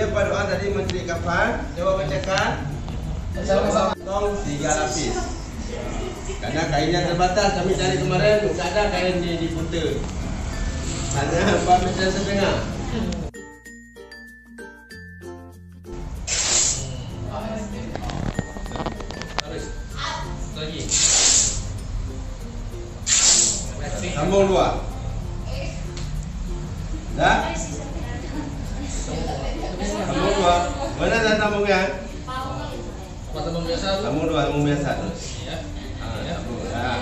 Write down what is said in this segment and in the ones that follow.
Dia doa dari Menteri Kafan. Coba bacakan. Tong 3 lapis. Karena kainnya terbatas, kami cari kemarin tidak ada kain di Kuta. Hanya 4,5 meter. Lagi. Sambung 2. Dah? Sambung 2. Mana dah sambungnya? Sambung biasa. Sambung 2, sambung biasa terus. Ya. Sambung. Dah.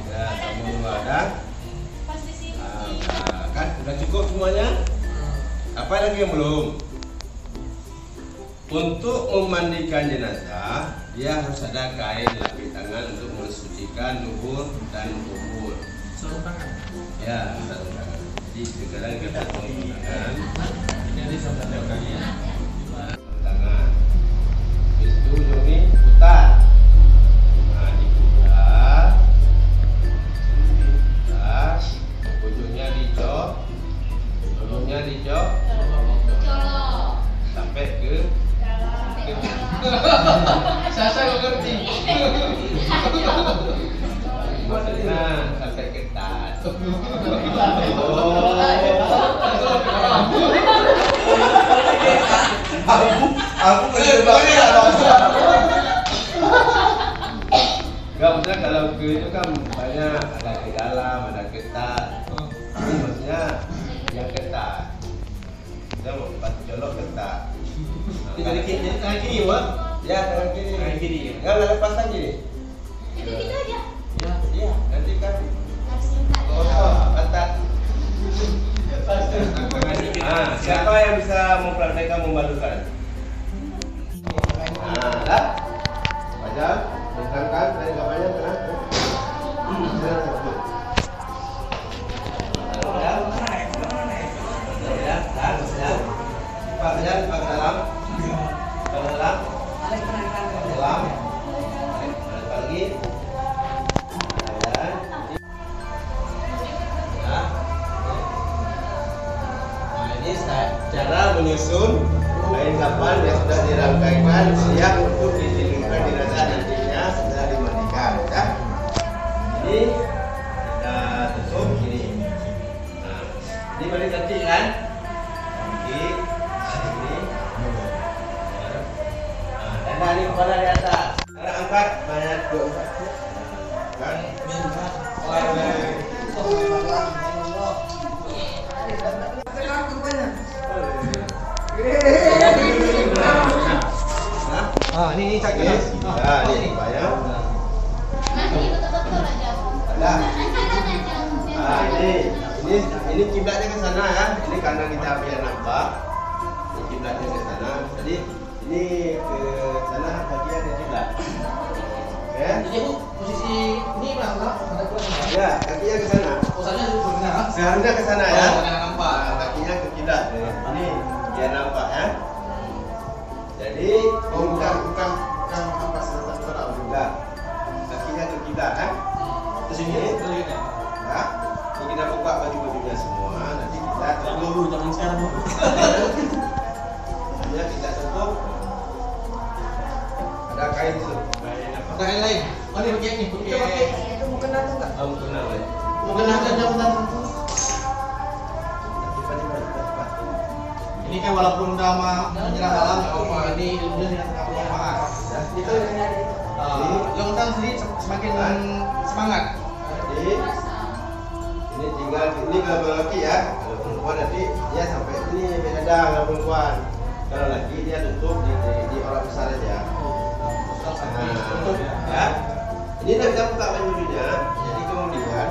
Ya, sambung 2 dah. Kan sudah cukup semuanya? Apa lagi yang belum? Untuk memandikan jenazah, dia harus ada kain lapis tangan untuk mensucikan luhur dan kubur. Sarung tangan. Ya, sarung tangan. Jadi sekarang kita sarung tangan. Ini sarung tangan ya. Sarung tangan. Habis itu ujung ini putar. Nah, diputar. Putar. Ujungnya dicok. Ujungnya dicok. Sampai ke Sasa kau ngerti. maksudnya sampai ketat. Aku bener-bener enggak, maksudnya kalau ke itu kan banyak ada ke dalam, ada ketat. Ini maksudnya yang ketat. Kita mau colok ketat. Jadi tangan kiri, Wak. Ya, tangan kiri. Tangan kiri. Enggak lepas lagi nih. Itu gitu aja. Ya. Iya, nanti kan Oh, ketat. Siapa yang bisa mempraktekkan membalukan? Dah. Baca, bentangkan dari kamarnya tenang. Tenang satu. Ya, dah. Pak Jan, Pak dalam. Pak dalam. Dalam. Balik lagi. Cara menyusun kain kafan yang sudah dirangkaikan siap untuk dititipkan jenazah nantinya setelah dimandikan. Ya. Ini kita tutup ini. Nah, ini balik kaki kan? Kaki, ini. Nah, dan ini kepala di atas. Sekarang angkat banyak dua. Kan? Ini sakit. Nah, ini bayang. nanti betul-betul aja. Ada. Ini kiblatnya ke sana ya. Ini karena kita biar nampak. Ini kiblatnya ke sana. Jadi ini ke sana bagian ke kiblat. Ya. Jadi Bu, posisi ini mana? Ada kurang. Ya, kakinya ke sana. Posanya itu benar. Seharusnya ke sana ya. Oh, yang nampak. Nah, kakinya ke kiblat. Ini biar nampak ya. Jadi bukan apa selatan orang enggak. Kakinya ke kiblat kan? Terus ini terlihat. Ya. Ini kita buka baju-bajunya semua. Nanti kita Dulu zaman sekarang Bu. hanya kita tutup. Ada kain itu. Ada yang lain. Oh, ini pakai ini. Pakai. Itu mau kena tuh enggak? Kamu kenal ya? Mungkin ada jabatan. Ini kan walaupun udah menyerah dalam, apa ini ilmunya tidak terlalu bermanfaat. Itu yang nyari itu. Yang utang sendiri semakin semangat. Jadi ini tinggal ini kalau laki ya, kalau perempuan nanti dia sampai ini beda kalau perempuan. Kalau laki dia tutup di orang besar aja. Tutup Ya. Ini dah kita buka bajunya. Jadi kemudian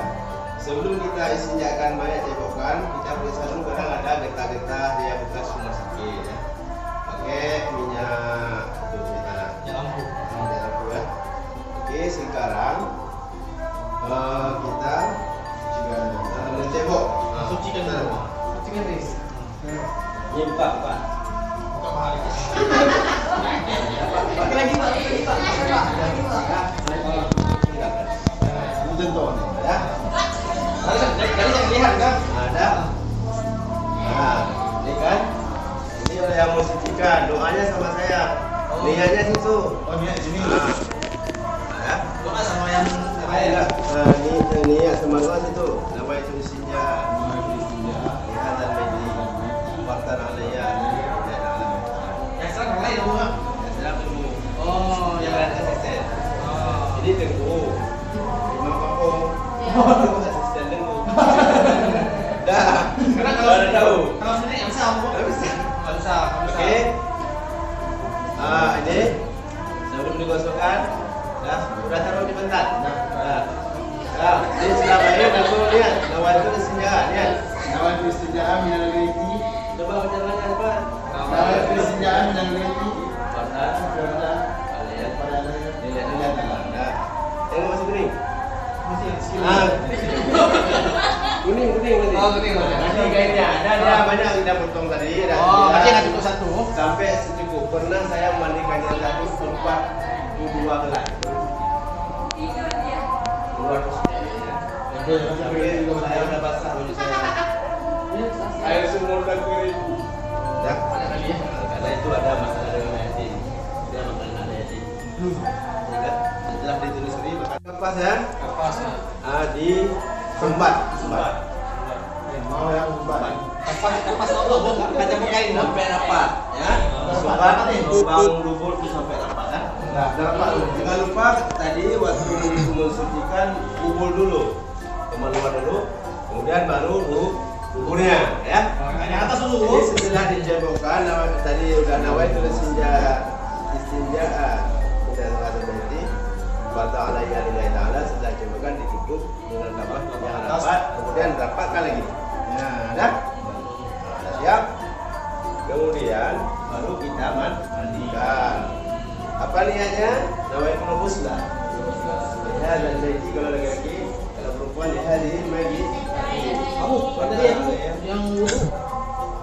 sebelum kita istinjakan mayat cebokan, kita periksa dulu kadang ada getah-getah dia bekas rumah sakit ya. Pakai minyak itu minyak lampu. ya. Oke, sekarang kita mencebok. Sucikan dulu. Sucikan Riz. Nyimpak Pak. Buka mahal itu. Pakai lagi Pak, pakai lagi Pak. Lagi Pak. Tentu ya. Dari yang lihat kan? Ada. Nah, ini kan. Ini niatnya situ. Oh niat sini. Ya. Doa sama yang Ada. Ini ya semangat itu. Nama itu isinya. Lihat dan meji. Wartan alaya. yang serang lain dong Bang. Sedang dulu. Oh Yang ya. ada asisten. Oh. Ini tengku. Imam kampung. Itu asisten tengku. Dah. Karena Baru tahu. kalau sini yang sama Bang. Nggak bisa. Nggak bisa. Oke. Ini sebelum digosokkan, udah taruh di bentar. Nah, ini selama ini tentu lihat, nawaitu istinjaa, lihat. Nawaitu istinjaa minal ghaiti. Coba baca lagi apa? Nawaitu istinjaa minal ghaiti. Pada kalian Pada dilihat. Nah, yang masih kuning. Masih skill. Kuning berarti. Oh, kuning. Nanti kainnya ada dia banyak kita potong tadi. Dan Oh, dia berarti nggak cukup satu. sampai secukup. Pernah saya mandikan yang satu tempat 2 gelas. 200. Sampai saya udah basah baju saya. Air sumur dan kering. Dah. Karena itu ada masalah dengan yatim. Dia makan anak yatim. Ya, setelah ditelusuri maka kapas ya. Kapas ya. Di sumbat. Mau yang umpan. Kapas Allah Bang, nggak campur kain Bang. Sampai rapat ya. Sumbat lubang lubur itu sampai rapat kan. Nah, Rapat. Jangan lupa tadi waktu mensucikan kubur dulu. Kemaluan dulu. Kemudian baru luburnya ya. Yang atas dulu. Jadi setelah dijebokkan, tadi udah nawaitu istinjaa sudah ada berarti bata alaiya lillahi ta'ala, setelah dijebokkan ditutup dengan kapas yang rapat, kemudian rapatkan lagi. Nah, dah. Nah, siap. Kemudian baru kita mandikan. Apa niatnya? Nawaitu ghusla. Ya, dan lagi kalau laki-laki, kalau perempuan ya hari ini Kamu tadi yang wudu.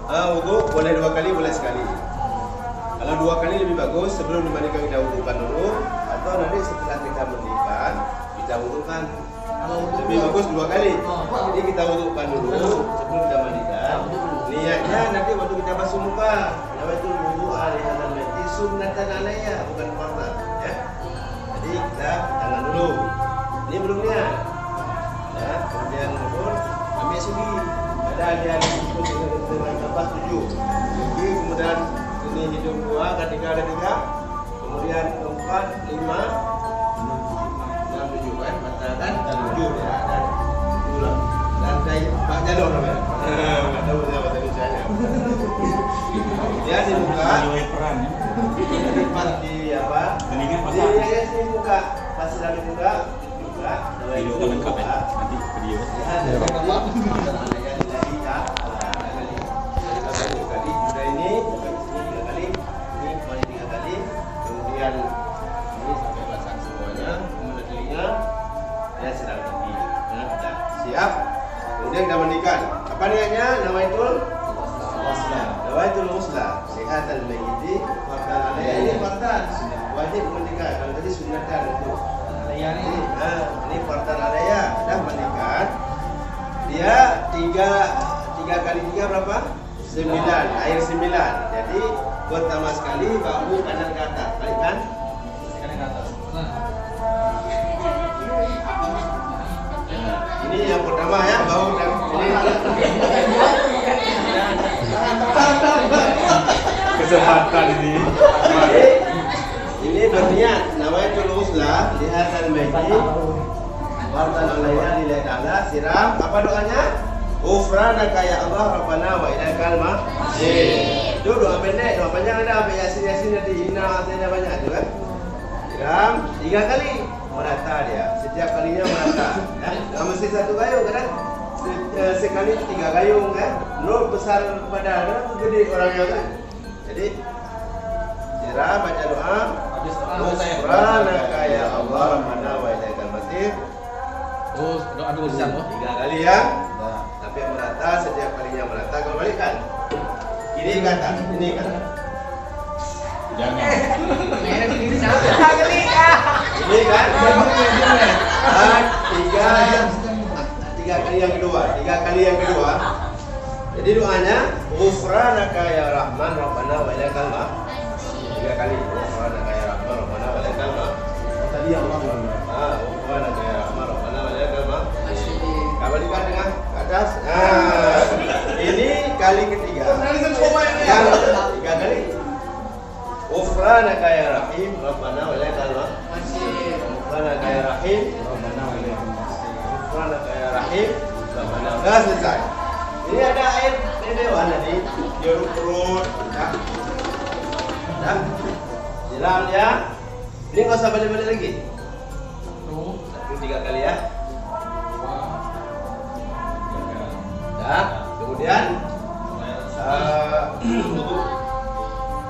Wudu boleh 2 kali, boleh sekali. Kalau 2 kali lebih bagus, sebelum dimandikan kita wudukan dulu, atau nanti setelah kita mandikan kita wudukan. Lebih bagus 2 kali. Jadi kita wudukan dulu sebelum kita mandikan. Niatnya nanti waktu kita basuh muka, itu wudu alihatan mati sunnatan alaiya, bukan fardu ya. Jadi kita tangan dulu. Ini belum niat. Nah, kemudian ambil sugi. Ada yang disebut dengan kapas 7. Sugi, kemudian ini hidung 2, ketiga ada 3, kemudian 4, 5, 6, 7 kan, mata kan 7 ya, dan tulang dan dari Pak Jalur namanya. Nggak tahu saya bahasa Indonesia-nya. Dia dibuka. Depan di apa? Di sini buka. Pas sudah dibuka, dibuka. Itu lengkap ya. Nanti video. Siap. Kemudian kita mandikan. Apa niatnya? Nawaitul ghusla. Lihatan mayyiti fardan alaiya. Ini fardan. Wajib mandikan. Kalau tadi sunnatan itu. Ini fardan alaiya. Dah mandikan. Dia 3 kali 3 berapa? 9. Air 9. Jadi pertama sekali bahu kanan ke atas. Balikkan. Kanan ke atas. Ini yang pertama ya, bahu dan ini. Kesempatan ini. Jadi, ini berniat nawaitul ghusla lihatan mayyit wartan alaiya lillahi ta'ala, siram. Apa doanya? Ghufranaka ya Allah Rabbana wa ilaikal masir. Itu doa pendek, doa panjang ada, sampai yasin nanti inna ada banyak itu kan. Siram 3 kali, merata dia. Setiap kalinya merata. Ya. Nggak mesti 1 gayung kan? Sekali 3 gayung kan? Nur besar badan, gede orangnya kan? Jadi siram, baca doa. Ghufranaka ya Allah Rabbana wa ilaikal masir. Oh, doa dulu besar loh. 3 kali ya. Sampai merata, setiap kalinya merata. Kalau balikkan. Ini kata, ini kata. Jangan. Ini kan? 3 kali yang kedua. 3 kali yang kedua. Jadi doanya Ghufranaka ya Rahman Rabbana wa ilaikal masir. 3 kali Ghufranaka ya Iya, Bang. Ufrana kayak Rahma. Rabbana wa lakal hamd. Kembalikan dengan ke atas. Nah, ini kali ketiga. Yang tiga kali. Ufrana kayak Rahim. Rabbana wa lakal hamd. Ufrana kayak Rahim. Rabbana wa lakal hamd. Ufrana kayak Rahim. Rabbana. Sudah selesai. Ini ada air dewan tadi. Jeruk perut. Nah, siram ya. Ini nggak usah balik-balik lagi. Satu 3 kali ya. Nah, kemudian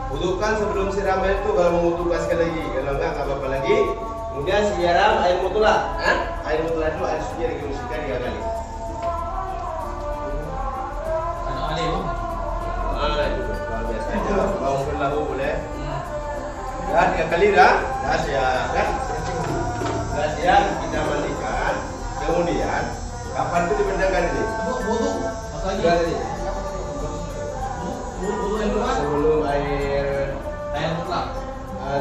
wudhukan sebelum siram air itu kalau mau wudhu sekali lagi. Kalau enggak apa-apa lagi. Kemudian siram air mutula. Air mutula itu air suci yang dibersihkan 3 kali. Luar biasa aja. Mau berlahu boleh. Ya, 3 kali dah. Dah siap kan? Dah siap kita mandikan. Kemudian kapan itu dipindahkan ini?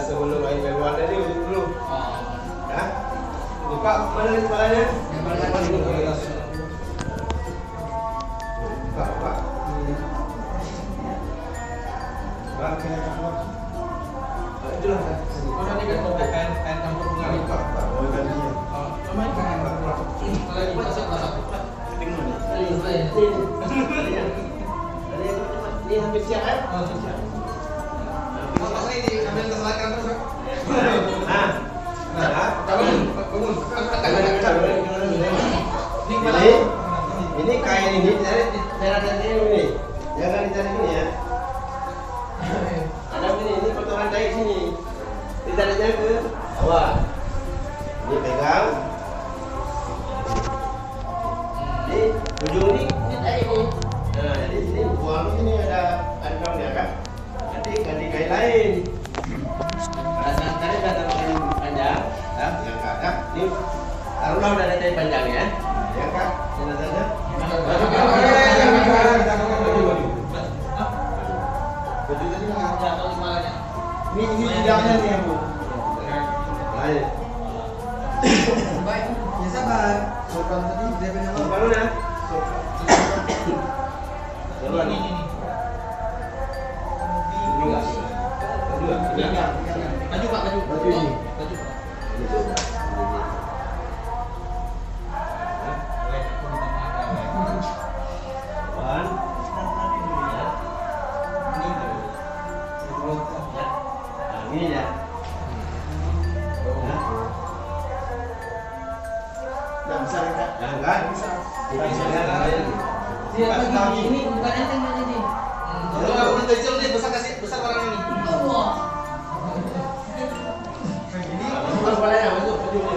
Sebelum air keluar tadi wudhu dulu. Ya. Buka mana nih kepalanya? Buka. Ini hampir siap kan? Ini kain ini dari ini. Jangan ditarik ini ya. Ada ini potongan kain sini. Ditariknya ke bawah. Ini pegang. Di ujung ini tarik ini. Nah, jadi sini buang sini ada kantongnya kan. Nanti ganti kain lain. Kalau tadi ada kain panjang, ya, diangkat. Ya. Ini taruhlah udah ada kain panjang ya. Diangkat, sini saja. Baju tadi enggak tahu malahnya. Ini tidaknya nih, Bu. Baik. Baik, ya sabar. Sopan tadi dia punya apa? Baru ya. Sopan ini. Ini enggak. Ini enggak. Baju Pak, baju. Baju ini. Baju Pak. Itu. Ini ya. Nah, bisa enggak? Enggak bisa. Dia bagi ini bukan enteng aja nih. Kalau aku minta kecil nih besar kasih besar orang ini. Wah. Ini bukan kepalanya, itu baju ini.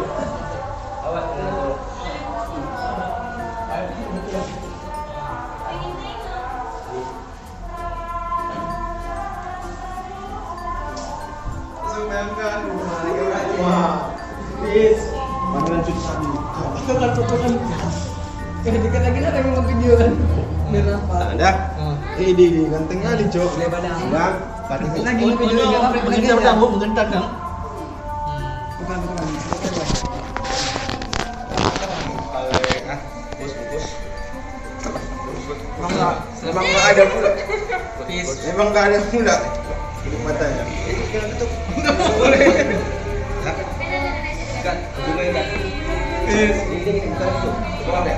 Awas. Wah, bis. Panggilan cuci tadi. Itu kan fotokan. Dikit lagi ada yang video kan. Merah Pak. Ada. Ini ganteng kali, Cok. Lebaran. Bang, pakai lagi video enggak apa-apa. Mengentar dong. Bukan. Memang nggak ada pula. Memang nggak ada pula. Tutup matanya. Jangan tutup. Nggak boleh. Kan, hubungin kan. Ini bukan itu. Bawah deh.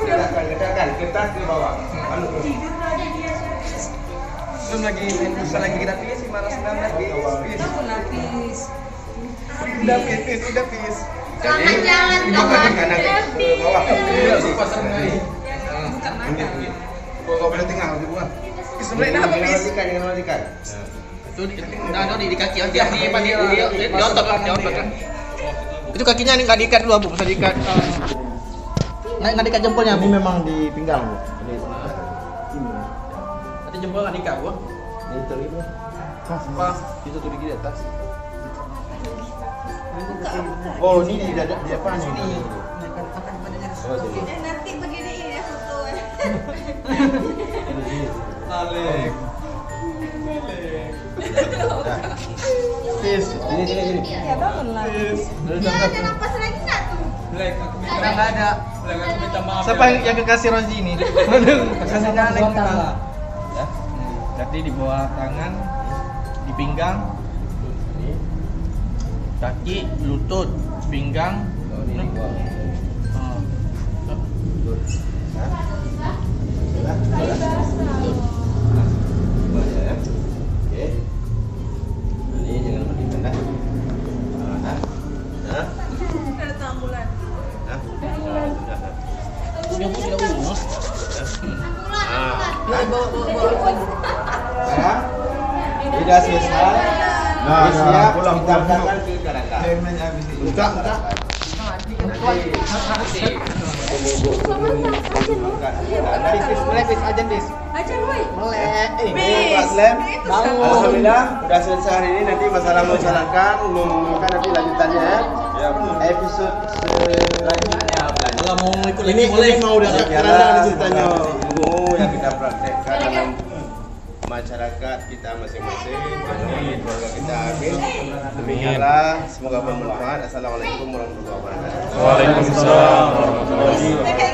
Gerakan. Kertas ke bawah. Anu. Belum lagi kita pilih sih marah 19 pis. Udah pis. Jangan teman. Kanan ke bawah. Pasang lagi. Kok boleh tinggal di bawah. Sebenarnya habis. Jangan matikan. Itu di kaki di otot kan. Itu kakinya nggak diikat dulu, Bu. Bisa diikat. Nggak diikat jempolnya, Bu. Ini memang di pinggang, Bu. Ini. Nanti jempol nggak diikat, Bu. Ini terlibat. Apa? Itu tuh di atas. Oh, ini di dada di apa nih? Oh, sini. Nanti begini ya foto. Alek. Tis. Sini. Ya bangun lagi. Dia ada napas lagi nggak tuh? Karena nggak ada. Siapa yang kekasih Rozi ini? Kasihnya aneh kepala. Ya. Jadi di bawah tangan, di pinggang, kaki, lutut, pinggang. Oke. Ini jangan berdiam dah. Ada tambulan. Sekarang sudah selesai. Nah, siap pulang. kita berangkat ke Karaka. Buka. Melek aja bis. Aja woi. Melek. Pak Slem, alhamdulillah sudah selesai hari ini. Nanti masalah masyarakat mengumumkan nanti lanjutannya ya. Episode selanjutnya. Kalau mau ikut Ini mau udah kerandang ceritanya. ilmu yang kita praktekkan dalam masyarakat kita masing-masing, keluarga kita ambil. Demikianlah, semoga bermanfaat. Assalamualaikum warahmatullahi wabarakatuh. Waalaikumsalam warahmatullahi wabarakatuh.